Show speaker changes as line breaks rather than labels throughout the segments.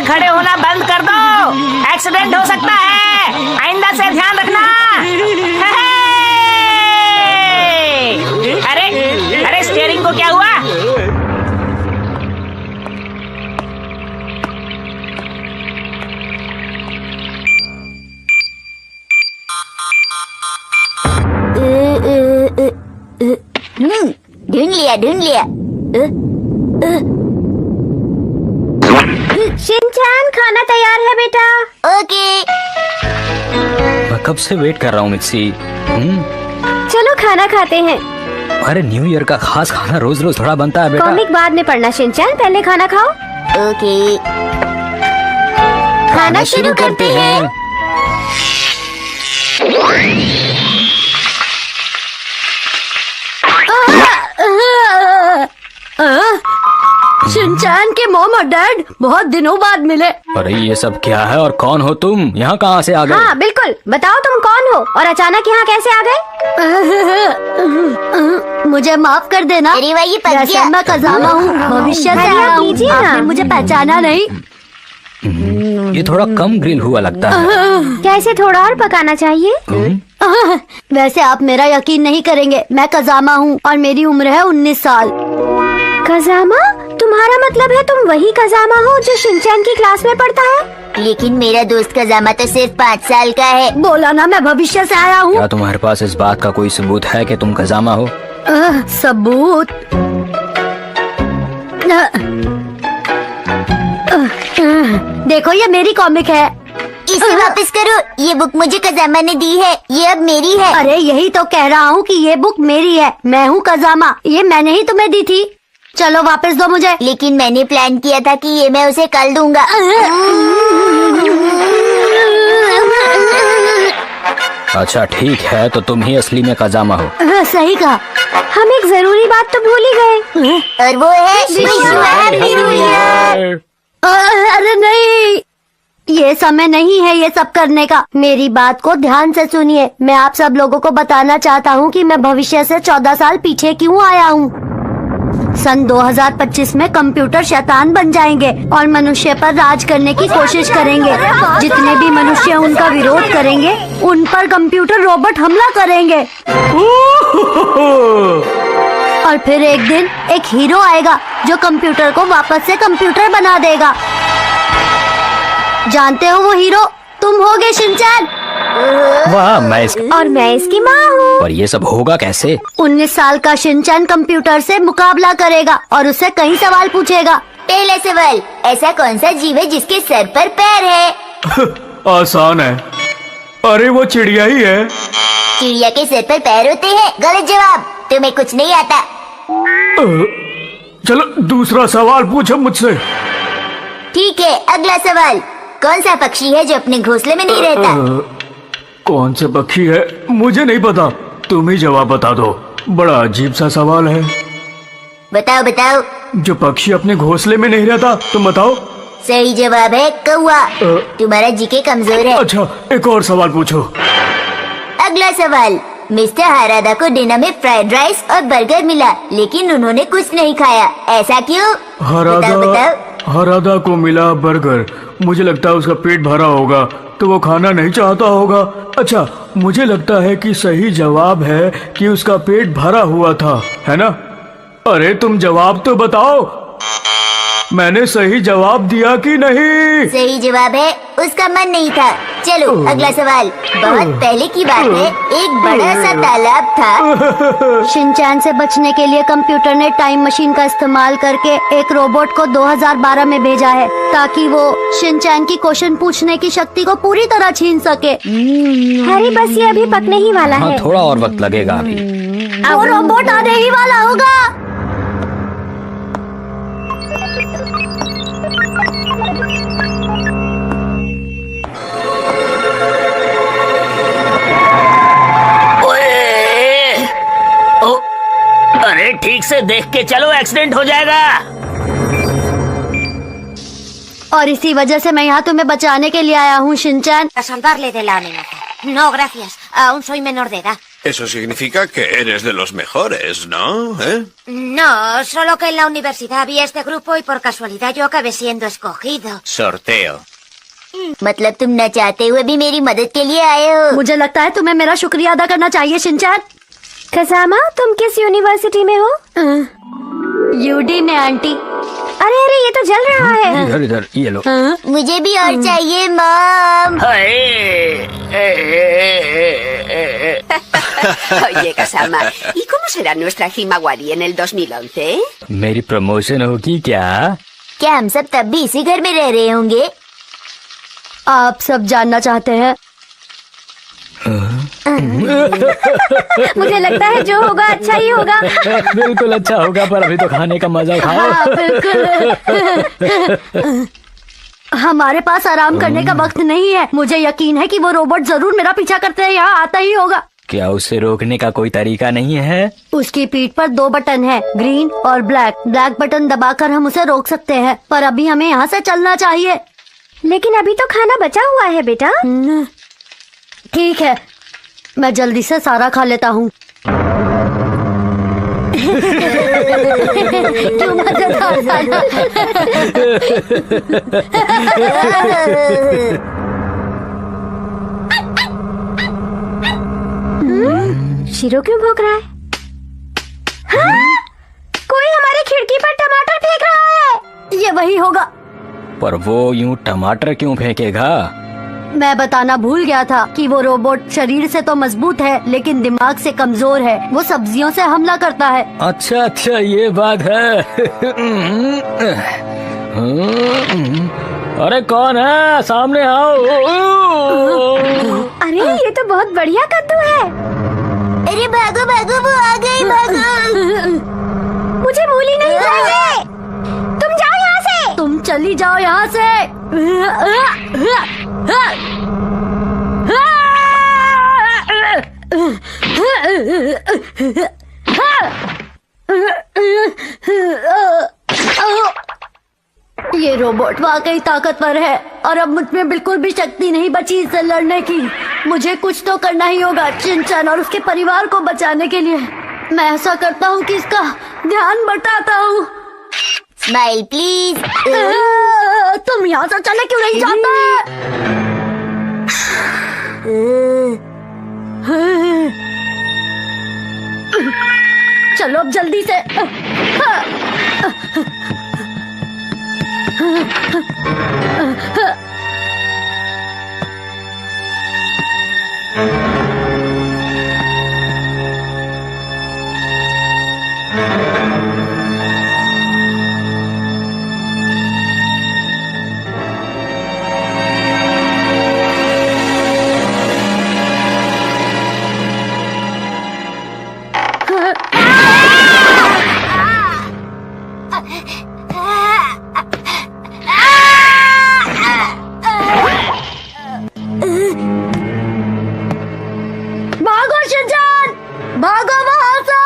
खड़े होना बंद कर दो, एक्सीडेंट हो सकता है, आइंदा से ध्यान रखना। अरे अरे स्टीयरिंग को क्या हुआ?
ढूंढ लिया।
शिनचैन, खाना तैयार है बेटा।
ओके।
मैं कब से वेट कर रहा हूँ मिक्सी।
चलो खाना खाते हैं।
अरे न्यू ईयर का खास खाना रोज रोज थोड़ा बनता है बेटा।
कॉमिक बाद में पढ़ना शिनचैन, पहले खाना खाओ।
ओके, खाना शुरू करते हैं।
शिनचैन के मॉम और डैड बहुत दिनों बाद मिले।
अरे ये सब क्या है और कौन हो तुम? यहाँ कहाँ से आ गए?
हाँ बिल्कुल, बताओ तुम कौन हो और अचानक यहाँ कैसे आ गए? मुझे माफ कर देना।
अरे भाई, ये पक गया।
मैं कजामा हूँ, भविष्य से आया हूँ। आपने मुझे पहचाना नहीं।
ये थोड़ा कम ग्रिल हुआ लगता है।
क्या इसे थोड़ा और पकाना चाहिए? वैसे आप मेरा यकीन नहीं करेंगे, मैं कजामा हूँ और मेरी उम्र है 19 साल। कजामा? तुम्हारा मतलब है तुम वही कजामा हो जो शिनचैन की क्लास में पढ़ता है?
लेकिन मेरा दोस्त कजामा तो सिर्फ 5 साल का है।
बोला ना, मैं भविष्य से आया हूँ।
क्या तुम्हारे पास इस बात का कोई सबूत है कि तुम कजामा हो?
सबूत? देखो ये मेरी कॉमिक है।
इसे वापस करो, ये बुक मुझे कजामा ने दी है, ये अब मेरी है।
अरे यही तो कह रहा हूँ कि ये बुक मेरी है, मैं हूँ कजामा, ये मैंने ही तुम्हें दी थी। चलो वापस दो मुझे।
लेकिन मैंने प्लान किया था कि ये मैं उसे कल दूंगा।
अच्छा ठीक है, तो तुम ही असली में कजामा हो।
सही कहा। हम एक जरूरी बात तो भूल ही गए।
और वो है हैप्पी न्यू ईयर।
अरे नहीं, ये समय नहीं है ये सब करने का। मेरी बात को ध्यान से सुनिए। मैं आप सब लोगों को बताना चाहता हूँ कि मैं भविष्य से 14 साल पीछे क्यों आया हूँ। सन 2025 में कंप्यूटर शैतान बन जाएंगे और मनुष्य पर राज करने की कोशिश करेंगे। जितने भी मनुष्य उनका विरोध करेंगे, उन पर कंप्यूटर रोबोट हमला करेंगे। और फिर एक दिन एक हीरो आएगा जो कंप्यूटर को वापस से कंप्यूटर बना देगा। जानते हो वो हीरो तुम होगे शिनचैन।
वाह,
और मैं इसकी माँ हूँ।
पर ये सब होगा कैसे?
19 साल का शिनचैन कंप्यूटर से मुकाबला करेगा और उससे कई सवाल पूछेगा।
पहला सवाल, ऐसा कौन सा जीव है जिसके सर पर पैर है?
आसान है, अरे वो चिड़िया ही है।
चिड़िया के सर पर पैर होते हैं? गलत जवाब, तुम्हें कुछ नहीं आता।
चलो दूसरा सवाल पूछो मुझसे।
ठीक है, अगला सवाल, कौन सा पक्षी है जो अपने घोंसले में नहीं रहता?
कौन से पक्षी है मुझे नहीं पता, तुम ही जवाब बता दो। बड़ा अजीब सा सवाल है।
बताओ बताओ।
जो पक्षी अपने घोंसले में नहीं रहता, तुम बताओ।
सही जवाब है कौवा। तुम्हारा जीके कमजोर है।
अच्छा, एक और सवाल पूछो।
अगला सवाल, मिस्टर हारादा को डिनर में फ्राइड राइस और बर्गर मिला, लेकिन उन्होंने कुछ नहीं खाया, ऐसा क्यों? बताओ बताओ।
हरादा को मिला बर्गर, मुझे लगता है उसका पेट भरा होगा तो वो खाना नहीं चाहता होगा। अच्छा, मुझे लगता है कि सही जवाब है कि उसका पेट भरा हुआ था, है ना? अरे तुम जवाब तो बताओ, मैंने सही जवाब दिया कि नहीं?
सही जवाब है उसका मन नहीं था। चलो अगला सवाल, बहुत पहले की बात है, एक बड़ा सा तालाब था।
शिनचैन से बचने के लिए कंप्यूटर ने टाइम मशीन का इस्तेमाल करके एक रोबोट को 2012 में भेजा है ताकि वो शिनचैन की क्वेश्चन पूछने की शक्ति को पूरी तरह छीन सके। अरे बस ये अभी पकने ही वाला
हाँ,
है।
थोड़ा और वक्त लगेगा अभी।
वो रोबोट आने ही वाला होगा।
अरे ठीक से देख के चलो, एक्सीडेंट हो जाएगा।
और इसी वजह से मैं यहाँ तुम्हें बचाने के लिए आया हूँ Shinchan.
Salvarle de la amenaza. No, gracias. Aún soy menor de edad. Eso significa que eres de los mejores, ¿no? ¿Eh?
No, solo que en la universidad vi este grupo y por casualidad yo acabé siendo escogido.
Sorteo.
मतलब तुम न चाहते हुए भी मेरी मदद के लिए आए हो।
मुझे लगता है तुम्हें मेरा शुक्रिया अदा करना चाहिए शिनचैन।
खजामा, तुम किस यूनिवर्सिटी में हो?
यूडी में आंटी।
अरे अरे, ये तो जल रहा है।
इधर इधर ये लो।
मुझे भी और चाहिए mom.
Oye, Kasama, ¿y cómo será nuestra Himawari en el 2011?
मेरी प्रमोशन होगी क्या?
क्या हम सब तब भी इसी घर में रह रहे होंगे?
आप सब जानना चाहते हैं?
मुझे लगता है जो होगा अच्छा ही होगा।
बिल्कुल अच्छा होगा, पर अभी तो खाने का मजा उठाओ।
हाँ, बिल्कुल। हमारे पास आराम करने का वक्त नहीं है। मुझे यकीन है कि वो रोबोट जरूर मेरा पीछा करते हैं, यहाँ आता ही होगा।
क्या उसे रोकने का कोई तरीका नहीं है?
उसकी पीठ पर 2 बटन है, ग्रीन और ब्लैक। ब्लैक बटन दबाकर हम उसे रोक सकते हैं, पर अभी हमें यहाँ से चलना चाहिए।
लेकिन अभी तो खाना बचा हुआ है बेटा।
ठीक है, मैं जल्दी से सारा खा लेता हूँ। क्यों मजेदार था ना?
शिरो क्यों भौंक रहा है? हाँ? कोई हमारी खिड़की पर टमाटर फेंक रहा है।
ये वही होगा।
पर वो यूं टमाटर क्यों फेंकेगा?
मैं बताना भूल गया था कि वो रोबोट शरीर से तो मजबूत है, लेकिन दिमाग से कमजोर है। वो सब्जियों से हमला करता है।
अच्छा अच्छा, ये बात है। अरे कौन है? सामने आओ।
अरे ये तो बहुत बढ़िया कद्दू है।
अरे भागो भागो, वो आ गई, भागो।
मुझे मूली नहीं चाहिए। तुम जाओ यहाँ से।
तुम चली जाओ यहाँ से। ये रोबोट वाकई ताकतवर है और अब मुझ में बिल्कुल भी शक्ति नहीं बची इससे लड़ने की। मुझे कुछ तो करना ही होगा शिनचैन और उसके परिवार को बचाने के लिए। मैं ऐसा करता हूँ कि इसका ध्यान बटाता हूँ।
Smile please.
तुम यहाँ से चले क्यों नहीं जाते? चलो अब जल्दी से। भागो शिनचैन, भागो वहां से।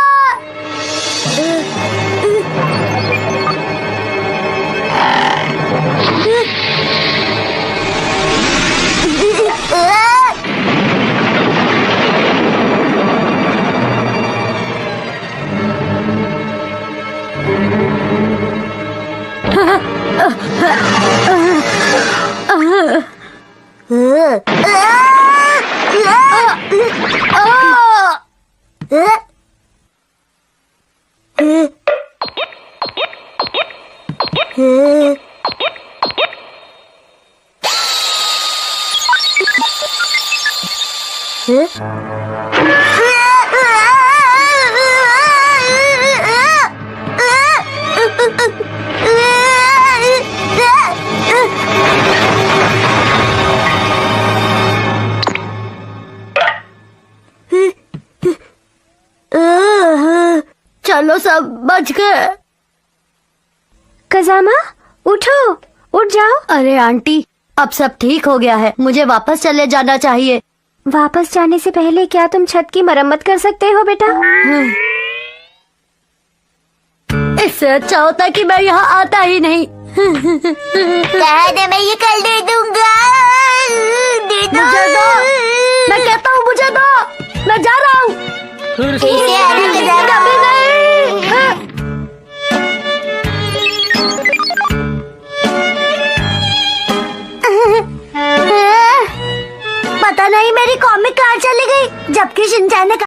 चलो सब बच गए।
कजामा, उठो, उठ जाओ।
अरे आंटी, अब सब ठीक हो गया है। मुझे वापस चले जाना चाहिए।
वापस जाने से पहले क्या तुम छत की मरम्मत कर सकते हो बेटा?
इससे अच्छा होता कि मैं यहाँ आता ही नहीं।
कहा था मैं ये कल दे दूंगा। दे दो।
मुझे दो, मैं कहता हूँ मुझे दो। मैं जा रहा हूँ।
फिर
फिर से आना गजामा।
कभी नहीं। पता नहीं मेरी कॉमिक कहाँ चली गई, जबकि शिनचैन ने